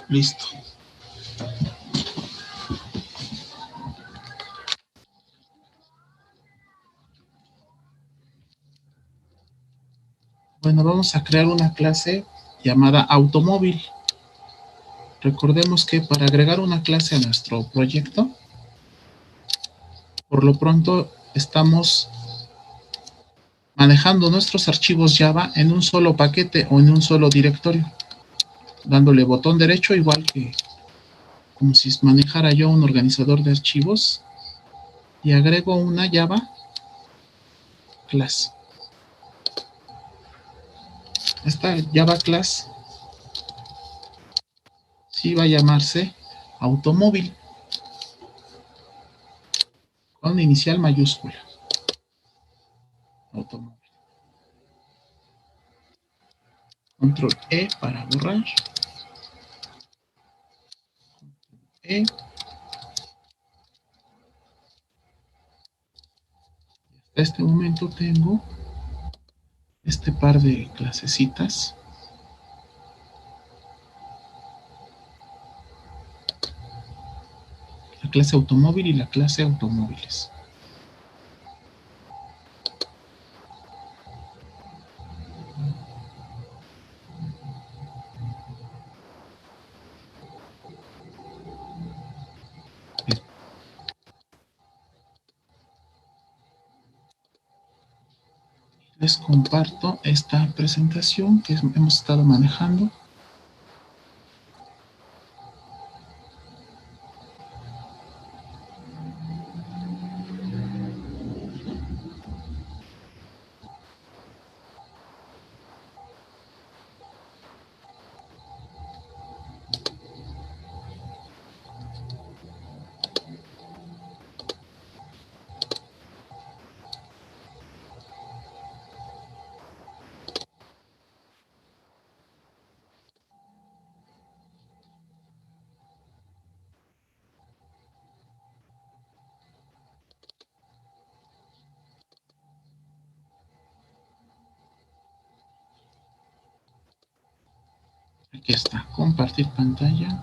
Listo. Bueno, vamos a crear una clase llamada automóvil. Recordemos que para agregar una clase a nuestro proyecto, por lo pronto estamos manejando nuestros archivos Java en un solo paquete o en un solo directorio, dándole botón derecho igual que como si manejara yo un organizador de archivos, y agrego una Java class. Esta Java class sí va a llamarse automóvil con inicial mayúscula. Automóvil. Control E para borrar. E. Hasta este momento tengo este par de clasecitas. La clase automóvil y la clase automóviles. Les comparto esta presentación que hemos estado manejando. Aquí está, compartir pantalla.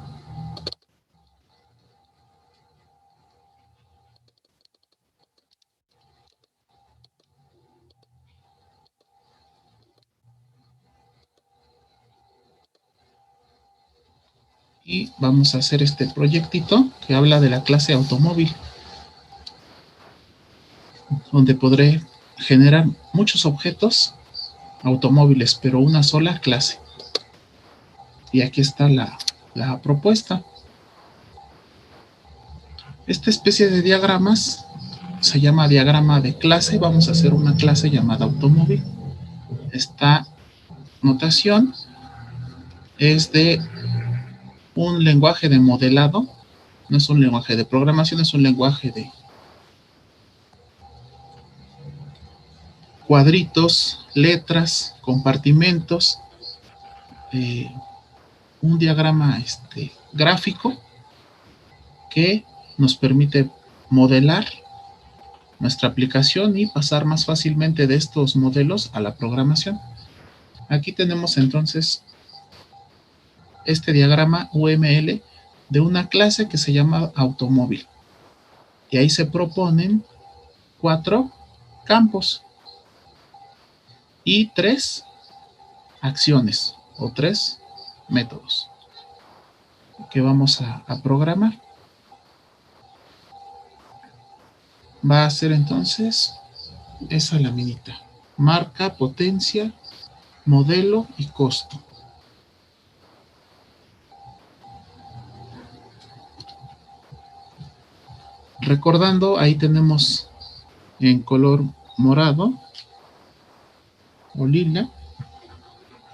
Y vamos a hacer este proyectito que habla de la clase automóvil, donde podré generar muchos objetos automóviles, pero una sola clase. Y aquí está la propuesta. Esta especie de diagramas se llama diagrama de clase. Vamos a hacer una clase llamada automóvil. Esta notación es de un lenguaje de modelado. No es un lenguaje de programación, es un lenguaje de cuadritos, letras, compartimentos, un diagrama gráfico que nos permite modelar nuestra aplicación y pasar más fácilmente de estos modelos a la programación. Aquí tenemos entonces este diagrama UML de una clase que se llama automóvil. Y ahí se proponen 4 campos y 3 acciones o 3 métodos que vamos a programar. Va a ser entonces esa laminita: marca, potencia, modelo y costo. Recordando, ahí tenemos en color morado o lila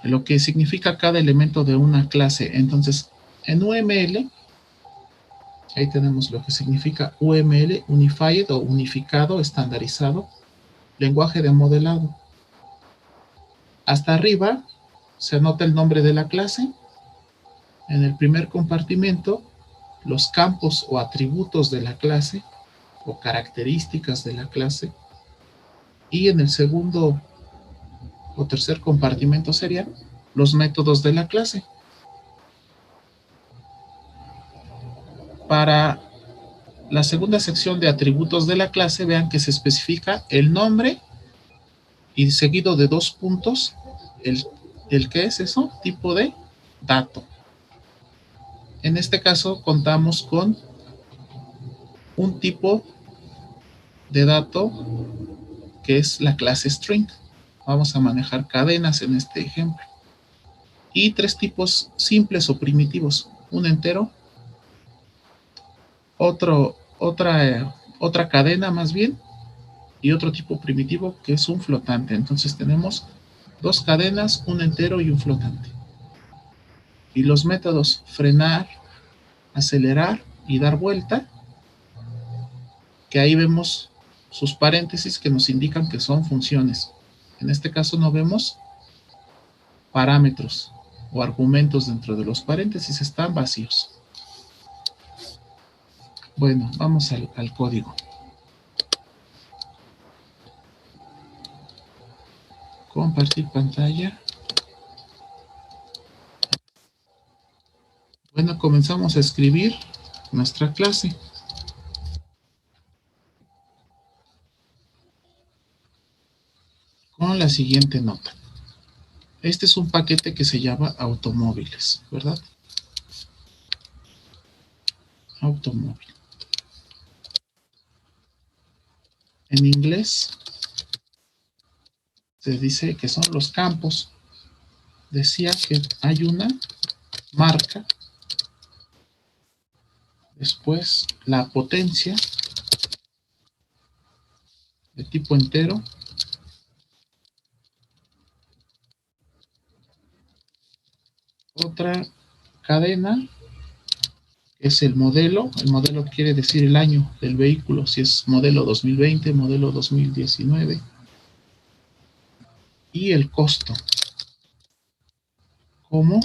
lo que significa cada elemento de una clase. Entonces, en UML, ahí tenemos lo que significa UML, Unified o unificado, estandarizado, lenguaje de modelado. Hasta arriba se anota el nombre de la clase. En el primer compartimento, los campos o atributos de la clase o características de la clase. Y en el segundo o tercer compartimento serían los métodos de la clase. Para la segunda sección de atributos de la clase, vean que se especifica el nombre y seguido de 2 puntos, ¿qué es eso? Tipo de dato. En este caso contamos con un tipo de dato que es la clase string. Vamos a manejar cadenas en este ejemplo. Y 3 tipos simples o primitivos. Un entero, otra cadena más bien, y otro tipo primitivo que es un flotante. Entonces tenemos 2 cadenas, un entero y un flotante. Y los métodos frenar, acelerar y dar vuelta, que ahí vemos sus paréntesis que nos indican que son funciones. En este caso no vemos parámetros o argumentos dentro de los paréntesis, están vacíos. Bueno, vamos al código. Compartir pantalla. Bueno, comenzamos a escribir nuestra clase. Con la siguiente nota. Este es un paquete que se llama automóviles, ¿verdad? Automóvil. En inglés se dice que son los campos. Decía que hay una marca, después la potencia de tipo entero, otra cadena es el modelo quiere decir el año del vehículo, si es modelo 2020, modelo 2019, y el costo como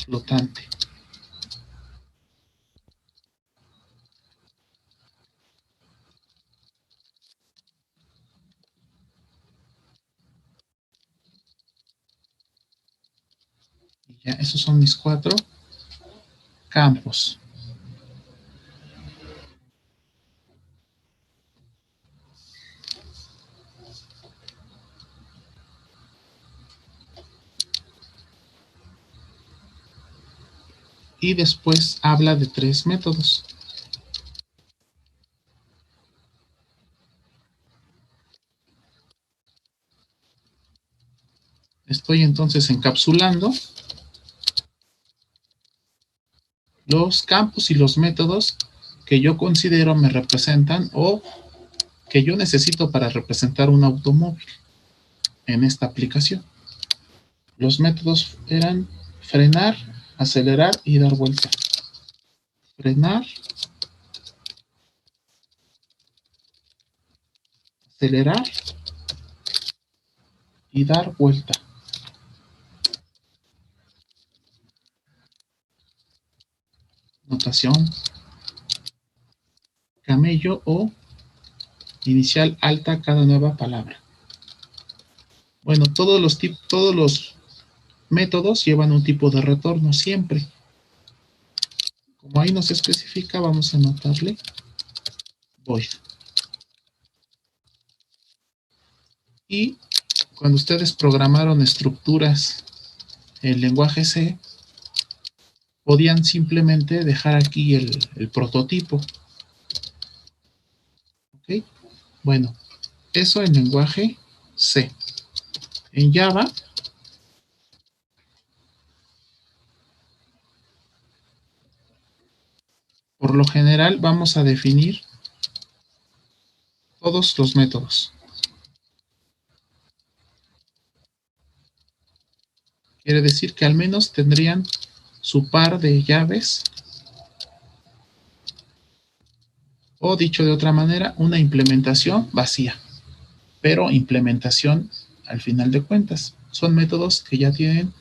flotante. Y ya, esos son mis 4 campos. Y después habla de 3 métodos. Estoy entonces encapsulando los campos y los métodos que yo considero me representan o que yo necesito para representar un automóvil en esta aplicación. Los métodos eran frenar, acelerar y dar vuelta. Frenar, acelerar y dar vuelta. Notación camello o inicial alta cada nueva palabra. Bueno, todos los métodos llevan un tipo de retorno siempre. Como ahí nos especifica, vamos a anotarle void. Y cuando ustedes programaron estructuras en lenguaje C, podían simplemente dejar aquí el prototipo. ¿Ok? Bueno, eso en lenguaje C. En Java, por lo general, vamos a definir todos los métodos. Quiere decir que al menos tendrían su par de llaves, o dicho de otra manera, una implementación vacía, pero implementación al final de cuentas. Son métodos que ya tienen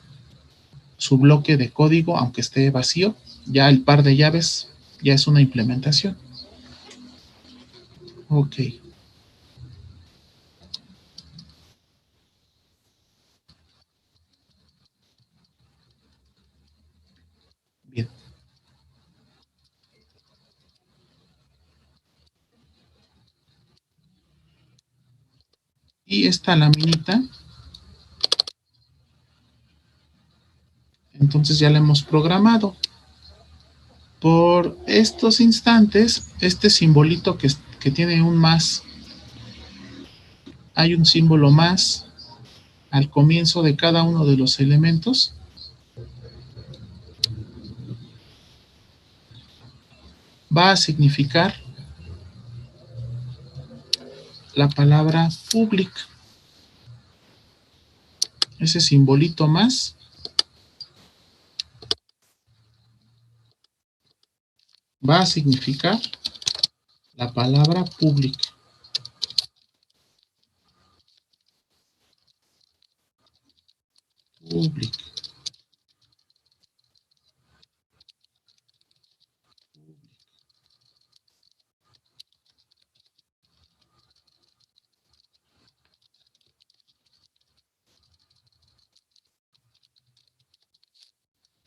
su bloque de código, aunque esté vacío, ya el par de llaves ya es una implementación. Ok. Bien. Y esta laminita, entonces ya la hemos programado. Por estos instantes, este simbolito que tiene un más, hay un símbolo más al comienzo de cada uno de los elementos. Va a significar la palabra public. Ese simbolito más va a significar la palabra public. Public.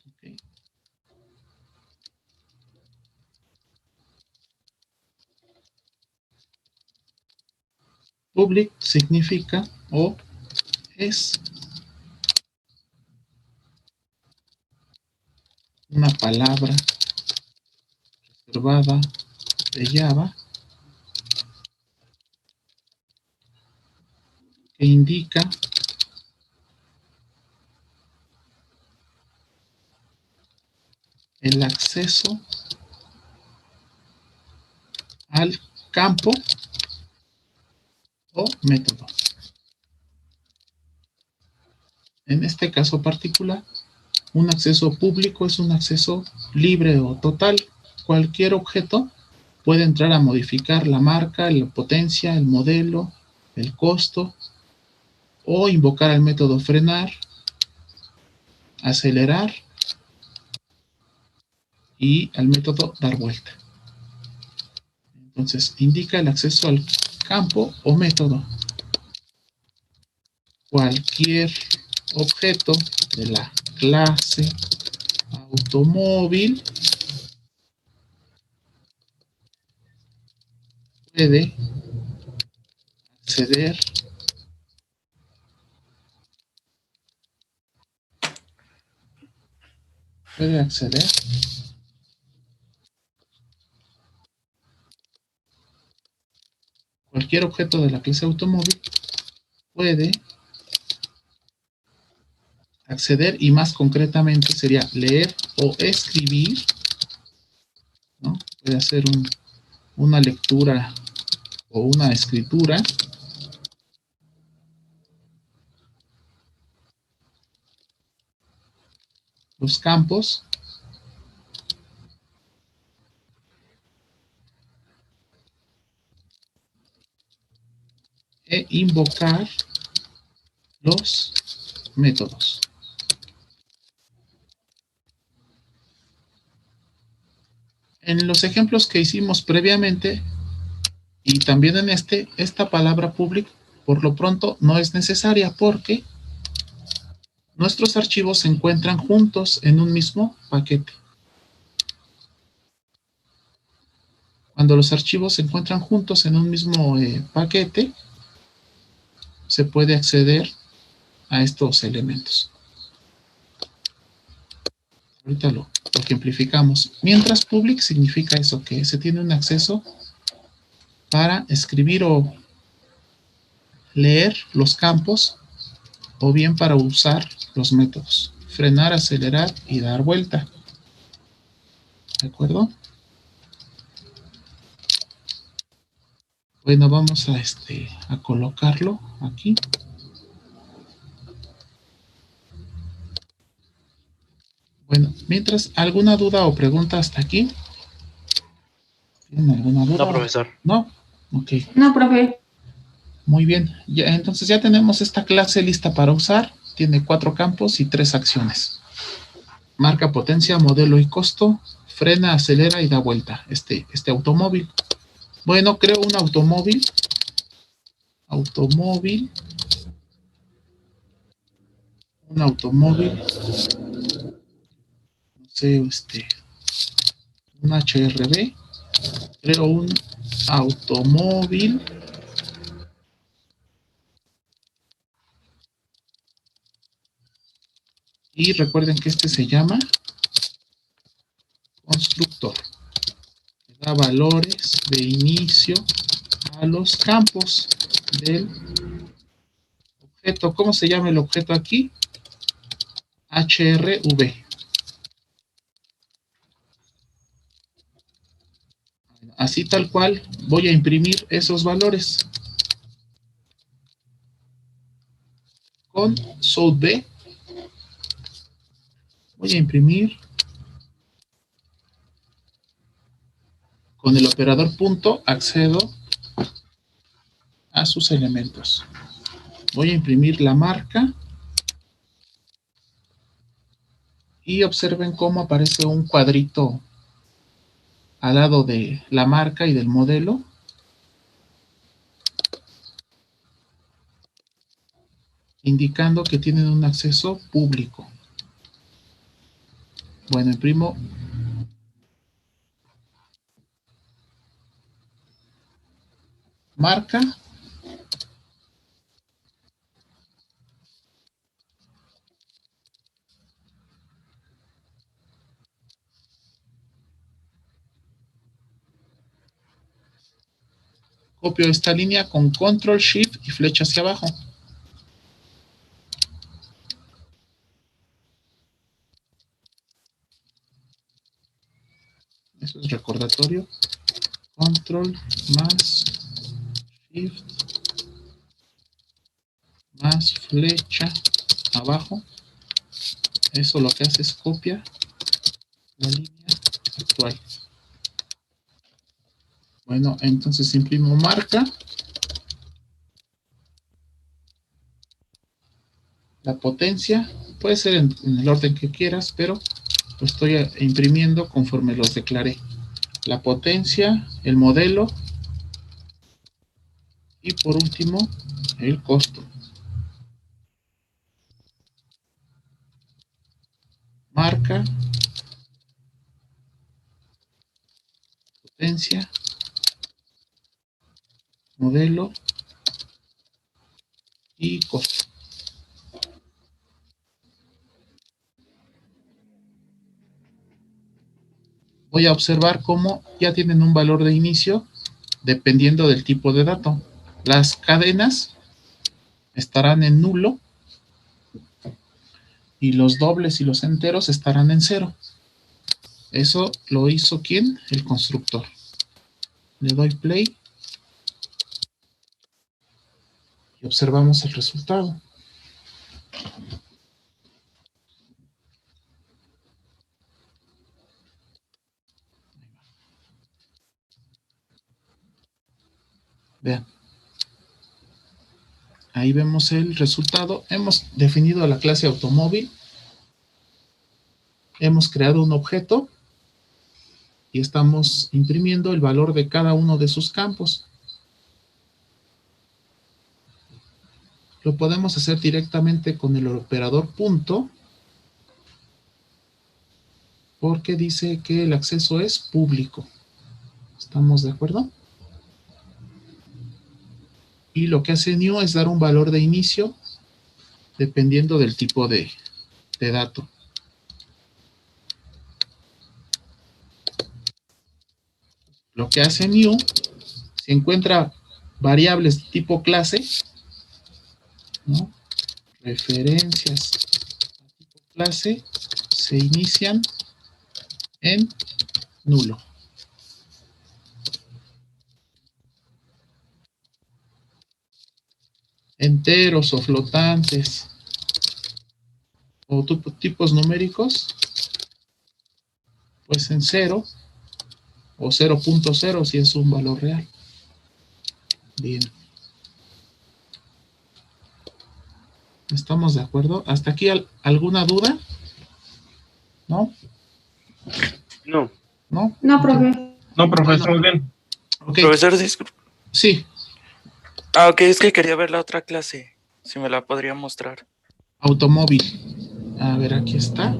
Okay. Public significa o es una palabra reservada de Java que indica el acceso al campo o método. En este caso particular, un acceso público es un acceso libre o total. Cualquier objeto puede entrar a modificar la marca, la potencia, el modelo, el costo, o invocar el método frenar, acelerar y al método dar vuelta. Entonces, indica el acceso al campo o método. Cualquier objeto de la clase automóvil puede acceder puede acceder cualquier objeto de la clase automóvil puede acceder, y más concretamente sería leer o escribir, ¿no? Puede hacer una lectura o una escritura los campos e invocar los métodos. En los ejemplos que hicimos previamente y también en esta palabra public por lo pronto no es necesaria porque nuestros archivos se encuentran juntos en un mismo paquete. Cuando los archivos se encuentran juntos en un mismo paquete, se puede acceder a estos elementos. Ahorita lo ejemplificamos. Mientras public significa eso, que se tiene un acceso para escribir o leer los campos o bien para usar los métodos. Frenar, acelerar y dar vuelta. ¿De acuerdo? Bueno, vamos a colocarlo aquí. Bueno, mientras, ¿alguna duda o pregunta hasta aquí? ¿Tienen alguna duda? No, profesor. ¿No? Ok. No, profe. Muy bien. Ya, entonces ya tenemos esta clase lista para usar. Tiene 4 campos y 3 acciones. Marca, potencia, modelo y costo. Frena, acelera y da vuelta. Este automóvil. Bueno, creo un automóvil. Un automóvil. No sé, un HRB. Creo un automóvil Y recuerden que este se llama constructor. Da valores de inicio a los campos del objeto. ¿Cómo se llama el objeto aquí? HRV. Así tal cual voy a imprimir esos valores. Con SOUT-B voy a imprimir con el operador punto, accedo a sus elementos. Voy a imprimir la marca y observen cómo aparece un cuadrito al lado de la marca y del modelo, indicando que tienen un acceso público. Bueno, imprimo marca, copio esta línea con Control Shift y flecha hacia abajo. Eso es recordatorio. Control más Shift más flecha abajo. Eso lo que hace es copia la línea actual. Bueno, entonces imprimo marca, la potencia, puede ser en el orden que quieras, pero lo estoy imprimiendo conforme los declaré. La potencia, el modelo y por último el costo. Marca, potencia, modelo y costo. Voy a observar cómo ya tienen un valor de inicio dependiendo del tipo de dato. Las cadenas estarán en nulo y los dobles y los enteros estarán en cero. Eso lo hizo ¿quién? El constructor. Le doy play y observamos el resultado. Vean. Ahí vemos el resultado. Hemos definido la clase automóvil. Hemos creado un objeto y estamos imprimiendo el valor de cada uno de sus campos. Lo podemos hacer directamente con el operador punto, porque dice que el acceso es público. ¿Estamos de acuerdo? Y lo que hace new es dar un valor de inicio dependiendo del tipo de dato. Lo que hace new, si encuentra variables de tipo clase, ¿no? Referencias a tipo clase se inician en nulo. Enteros o flotantes o tipos numéricos, pues en 0 o 0.0 si es un valor real. Bien. ¿Estamos de acuerdo? ¿Hasta aquí alguna duda? ¿No? No. ¿No? No, profe. No, profe, estamos bien. Okay. Profesor, disculpe. Sí. Ok, es que quería ver la otra clase. Si me la podría mostrar. Automóvil. A ver, aquí está.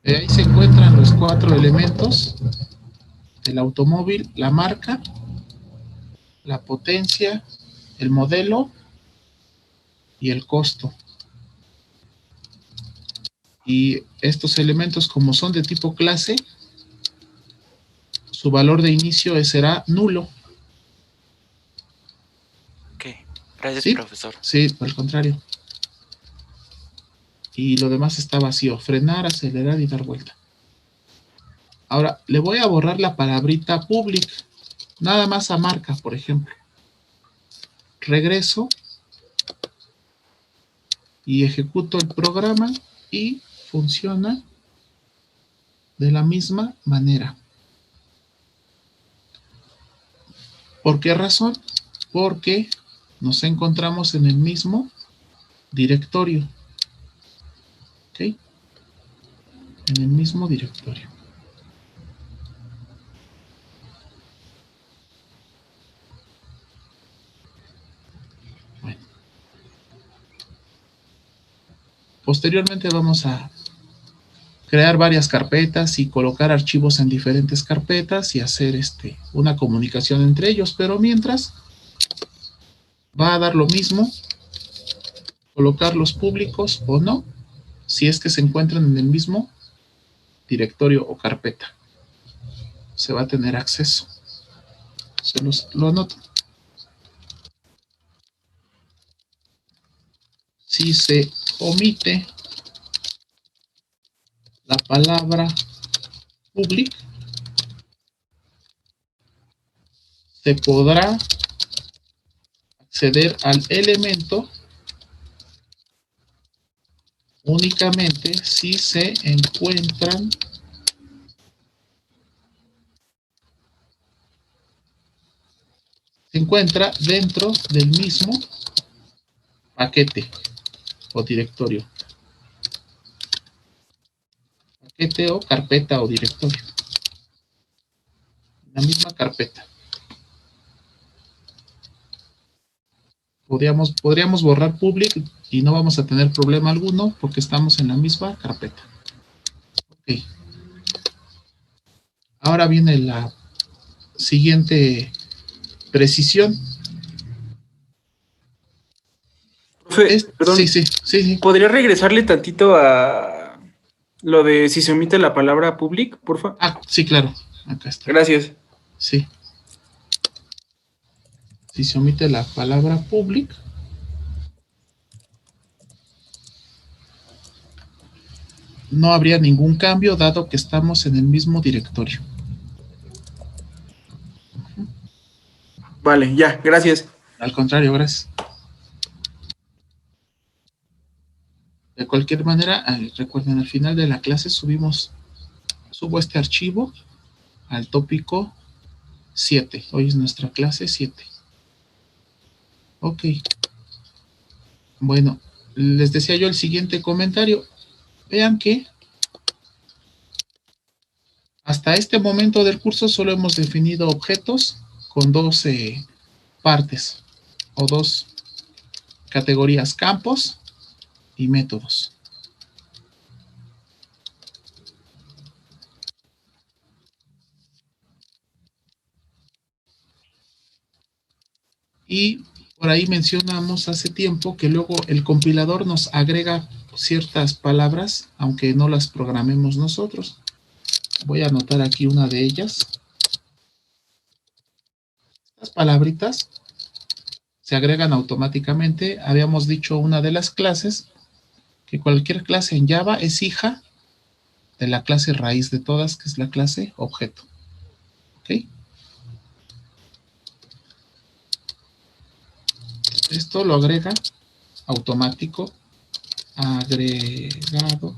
Ahí se encuentran los 4 elementos del automóvil: la marca, la potencia, el modelo y el costo. Y estos elementos, como son de tipo clase, su valor de inicio será nulo. Ok, gracias, ¿Sí? profesor. Sí, por el contrario. Y lo demás está vacío. Frenar, acelerar y dar vuelta. Ahora, le voy a borrar la palabrita public. Nada más a marca, por ejemplo. Regreso y ejecuto el programa y funciona de la misma manera. ¿Por qué razón? Porque nos encontramos en el mismo directorio. ¿Ok? En el mismo directorio. Bueno. Posteriormente vamos a crear varias carpetas y colocar archivos en diferentes carpetas y hacer una comunicación entre ellos, pero mientras va a dar lo mismo colocarlos públicos o no, si es que se encuentran en el mismo directorio o carpeta. Se va a tener acceso. Lo anoto. Si se omite la palabra public, se podrá acceder al elemento únicamente si se encuentra dentro del mismo paquete o directorio. Paquete o carpeta o directorio. La misma carpeta. Podríamos borrar public y no vamos a tener problema alguno porque estamos en la misma carpeta. Ok. Ahora viene la siguiente precisión. Profe, Sí, perdón, sí. ¿podría regresarle tantito a lo de si se omite la palabra public, porfa? Ah, sí, claro. Acá está. Gracias. Sí. Si se omite la palabra public, no habría ningún cambio dado que estamos en el mismo directorio. Vale, ya, gracias. Al contrario, gracias. De cualquier manera, recuerden, al final de la clase subo este archivo al tópico 7. Hoy es nuestra clase 7. Ok. Bueno, les decía yo el siguiente comentario. Vean que hasta este momento del curso solo hemos definido objetos con dos partes o dos categorías: campos y métodos. Y por ahí mencionamos hace tiempo que luego el compilador nos agrega ciertas palabras, aunque no las programemos nosotros. Voy a anotar aquí una de ellas. Estas palabritas se agregan automáticamente. Habíamos dicho una de las clases que cualquier clase en Java es hija de la clase raíz de todas, que es la clase objeto. ¿Ok? Esto lo agrega automático, agregado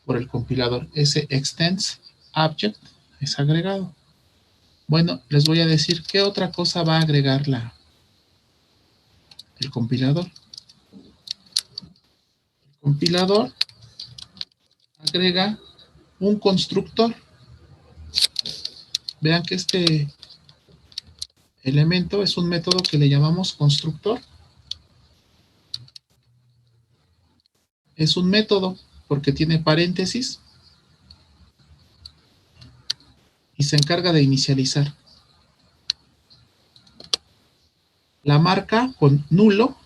por el compilador. Ese extends object es agregado. Bueno, les voy a decir qué otra cosa va a agregar el compilador. El compilador agrega un constructor. Vean que este elemento es un método que le llamamos constructor. Es un método porque tiene paréntesis y se encarga de inicializar. La marca con nulo,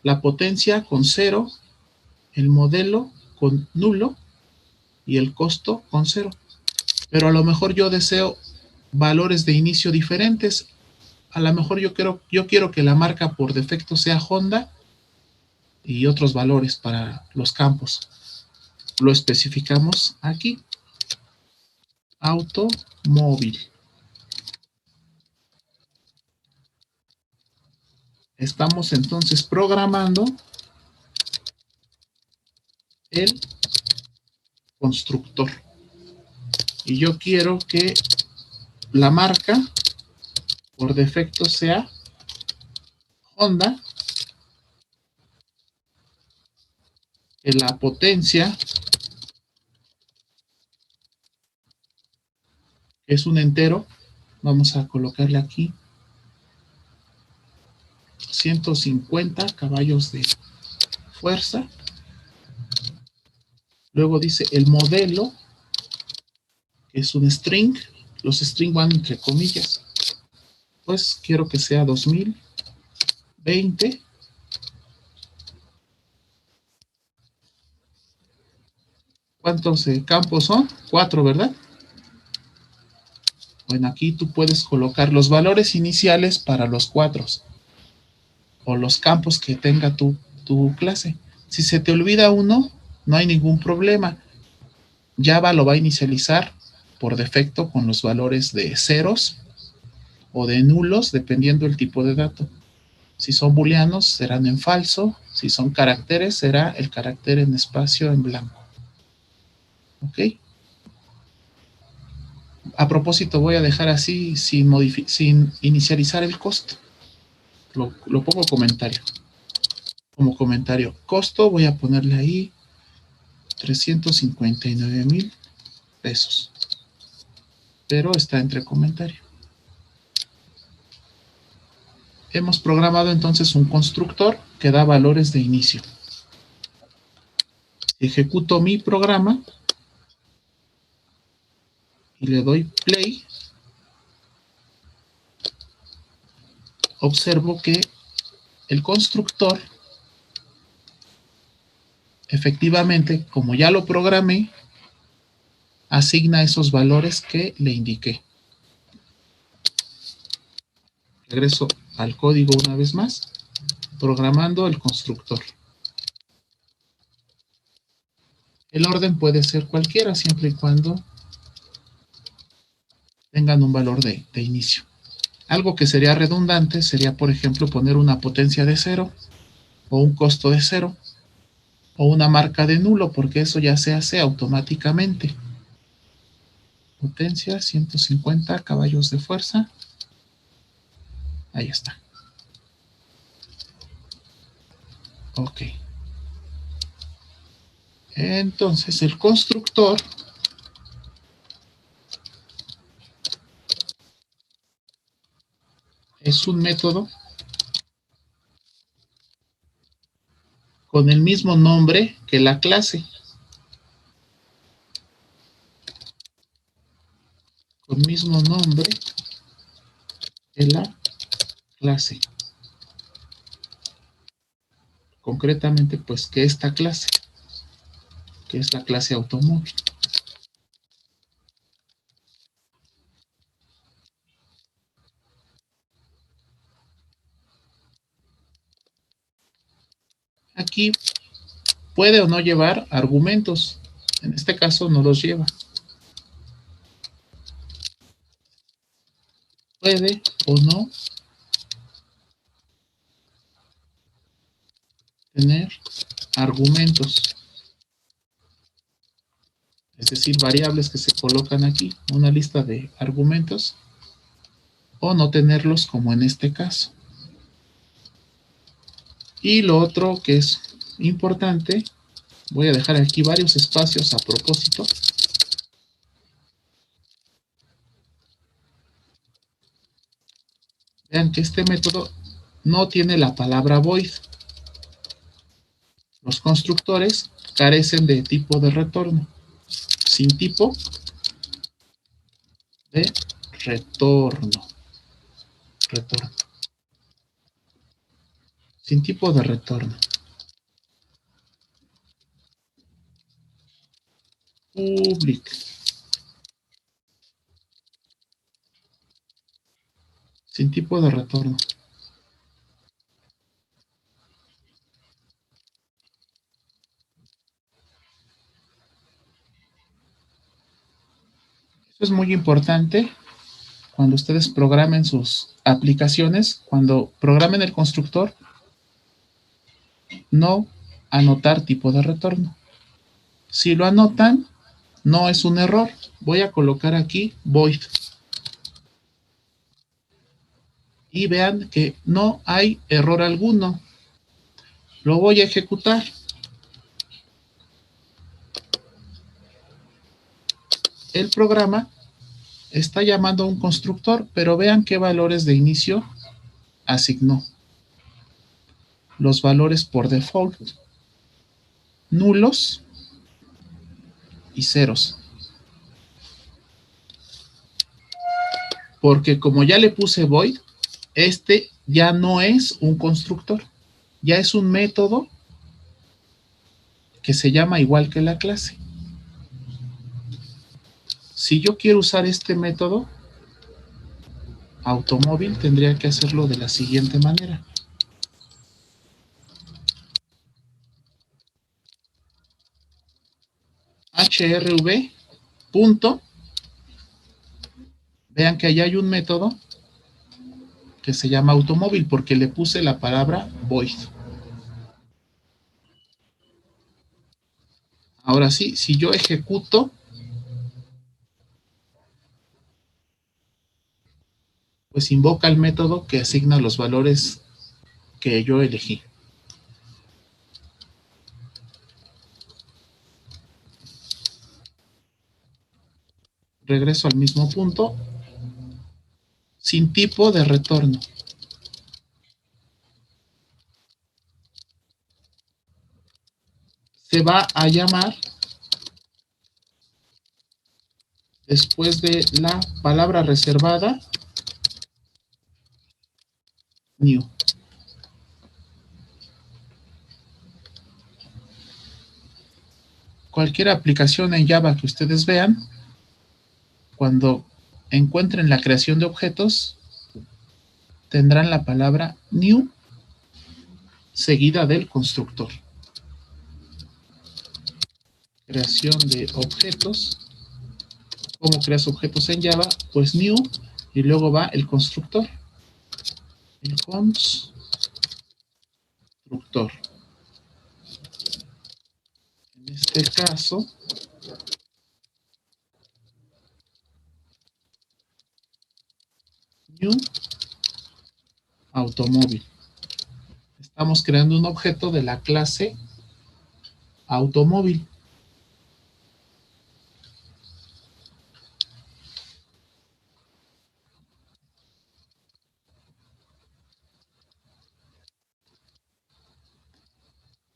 la potencia con 0, el modelo con nulo y el costo con 0. Pero a lo mejor yo deseo valores de inicio diferentes. A lo mejor yo quiero que la marca por defecto sea Honda y otros valores para los campos. Lo especificamos aquí. Automóvil. Estamos entonces programando el constructor. Y yo quiero que la marca por defecto sea Honda, que la potencia es un entero. Vamos a colocarle aquí 150 caballos de fuerza. Luego dice el modelo, que es un string. Los string van entre comillas. Pues quiero que sea 2020. ¿Cuántos campos son? 4, ¿verdad? Bueno, aquí tú puedes colocar los valores iniciales para los 4 o los campos que tenga tu clase. Si se te olvida uno, no hay ningún problema. Java lo va a inicializar por defecto con los valores de ceros o de nulos, dependiendo del tipo de dato. Si son booleanos, serán en falso. Si son caracteres, será el carácter en espacio en blanco. ¿Ok? A propósito, voy a dejar así sin inicializar el costo. Lo pongo comentario. Como comentario, costo, voy a ponerle ahí 359,000 pesos. Pero está entre comentario. Hemos programado entonces un constructor que da valores de inicio. Ejecuto mi programa y le doy play. Observo que el constructor, efectivamente, como ya lo programé, asigna esos valores que le indiqué. Regreso al código una vez más, programando el constructor. El orden puede ser cualquiera, siempre y cuando tengan un valor de inicio. Algo que sería redundante sería, por ejemplo, poner una potencia de 0 o un costo de 0 o una marca de nulo, porque eso ya se hace automáticamente. Potencia 150 caballos de fuerza. Ahí está. Ok. Entonces el constructor es un método con el mismo nombre que la clase. Con el mismo nombre que la clase. Concretamente, pues, que esta clase, que es la clase automóvil. Aquí puede o no llevar argumentos. En este caso no los lleva. Puede o no tener argumentos. Es decir, variables que se colocan aquí. Una lista de argumentos. O no tenerlos, como en este caso. Y lo otro que es importante, voy a dejar aquí varios espacios a propósito. Vean que este método no tiene la palabra void. Los constructores carecen de tipo de retorno. Sin tipo de retorno. Sin tipo de retorno. public. Sin tipo de retorno. Eso es muy importante cuando ustedes programen sus aplicaciones, cuando programen el constructor, no anotar tipo de retorno. Si lo anotan, no es un error. Voy a colocar aquí void. Y vean que no hay error alguno. Lo voy a ejecutar. El programa está llamando a un constructor, pero vean qué valores de inicio asignó. Los valores por default, nulos y ceros. Porque como ya le puse void, este ya no es un constructor, ya es un método que se llama igual que la clase. Si yo quiero usar este método automóvil, tendría que hacerlo de la siguiente manera. hrv punto, vean que allá hay un método que se llama automóvil porque le puse la palabra void. Ahora sí, si yo ejecuto, pues invoca el método que asigna los valores que yo elegí. Regreso al mismo punto, sin tipo de retorno. Se va a llamar, después de la palabra reservada, new. Cualquier aplicación en Java que ustedes vean, cuando encuentren la creación de objetos, tendrán la palabra new seguida del constructor. Creación de objetos. ¿Cómo creas objetos en Java? Pues new y luego va el constructor. El constructor. En este caso, new automóvil. Estamos creando un objeto de la clase automóvil.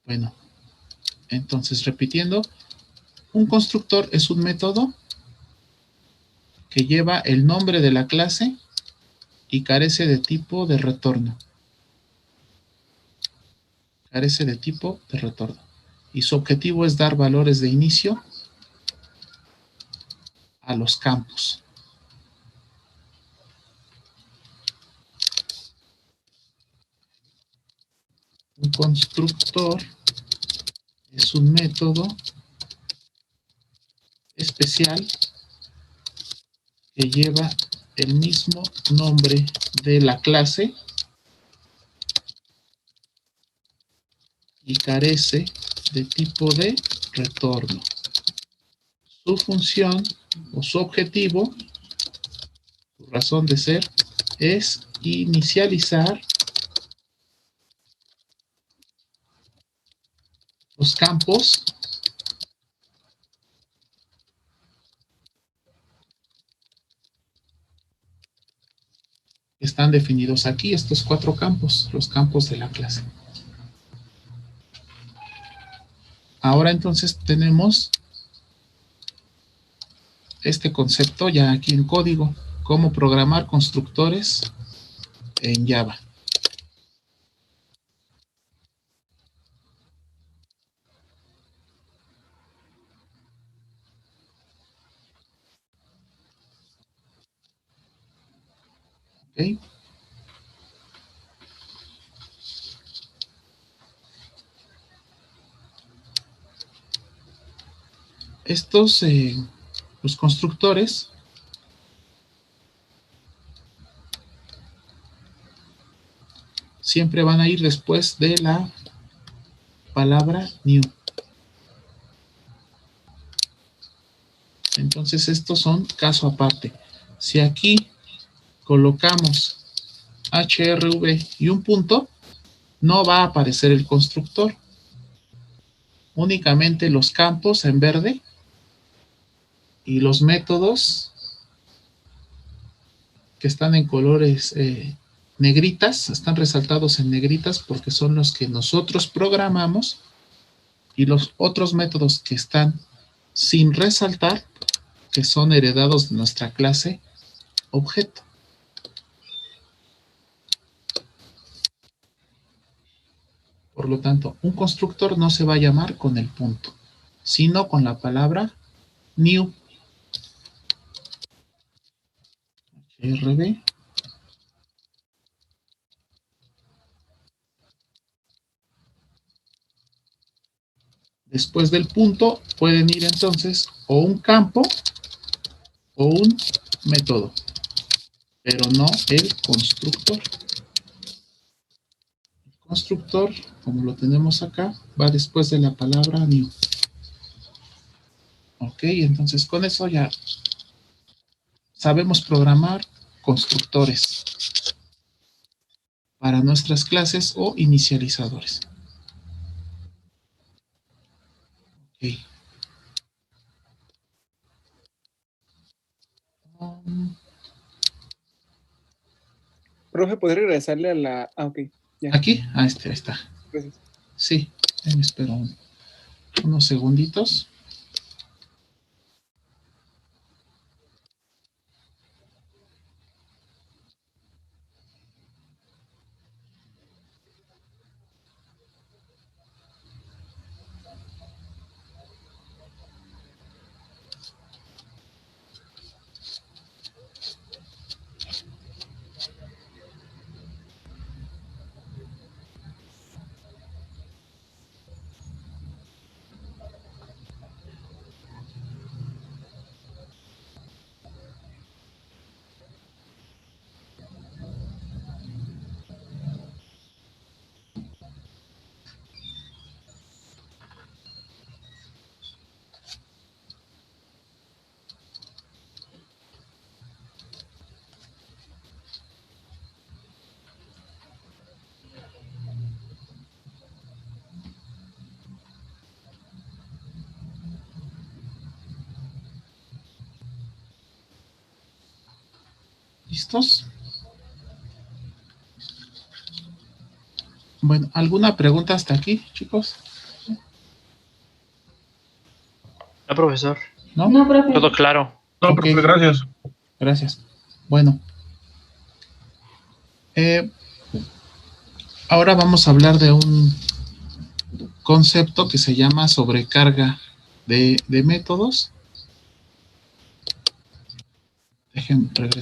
Bueno, entonces repitiendo, un constructor es un método que lleva el nombre de la clase y carece de tipo de retorno. Carece de tipo de retorno. Y su objetivo es dar valores de inicio a los campos. Un constructor es un método especial que lleva el mismo nombre de la clase y carece de tipo de retorno. Su función o su objetivo, su razón de ser, es inicializar los campos que están definidos aquí, estos 4 campos, los campos de la clase. Ahora entonces tenemos este concepto ya aquí en código, cómo programar constructores en Java. ¿Ok? Estos los constructores siempre van a ir después de la palabra new. Entonces estos son caso aparte. Si aquí colocamos hrv y un punto, no va a aparecer el constructor. Únicamente los campos en verde y los métodos que están en colores negritas, están resaltados en negritas porque son los que nosotros programamos, y los otros métodos que están sin resaltar, que son heredados de nuestra clase objeto. Por lo tanto, un constructor no se va a llamar con el punto, sino con la palabra new. RB. Después del punto pueden ir entonces o un campo o un método, pero no el constructor. El constructor, como lo tenemos acá, va después de la palabra new. Ok, entonces con eso ya sabemos programar constructores para nuestras clases o inicializadores. Ok. Profe, ¿podría regresarle a la...? Ah, ok. Ya. ¿Aquí? Ah, ahí está. Gracias. Sí, me espero unos segunditos. ¿Listos? Bueno, ¿alguna pregunta hasta aquí, chicos? No, profesor. ¿No? No, profe. Todo claro. No, Ok. profe, gracias. Gracias. Bueno. Ahora vamos a hablar de un concepto que se llama sobrecarga de métodos. Déjenme regresar.